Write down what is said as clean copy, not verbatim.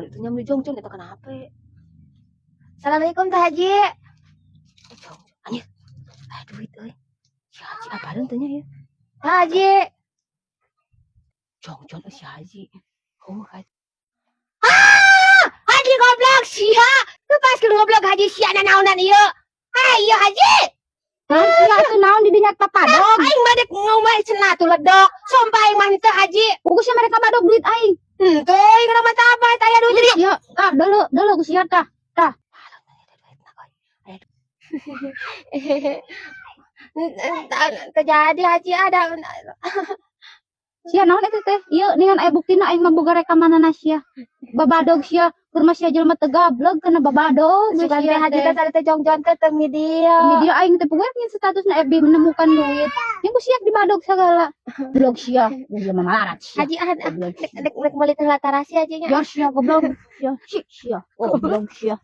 itu nyambi jongjon itu kenapa? Assalamualaikum Teh Haji. Jongjon anjir. Duit euy. Si Haji apaan teh nya ya? Teh Haji. Jongjon si Haji. Oh, Haji. Haji goblok sia. Lepaskeun goblok Haji sia naonan ieu. Hayo Haji. Sia teh naon di dinya papadog. Aing mah dek ngomah cenah tuh ledok. Sumpah aing mah teh Haji. Ku sia mereka badog duit aing. Teh aing mah tah apa tah aya duit ieu. Sia, tah deuleu ku sia tah. Terjadi Haji ada. Sia naon eta teh? Ieu ningan aya buktina aing mah boga rekamanana sia. Babadog sia, keur mah sia jelema teh gablog kana babadog. Sugan teh Haji teh tadi teh jongjon teh teu media. Media aing teh pokoknya nyin statusna FB menemukan duit. Yang ku siap dibadog segala. Blog sia, jelema malarat sia. Haji dek meuli teh latara sia Haji nya. Ya sia goblok. Sia, sia. Oh, blog sia.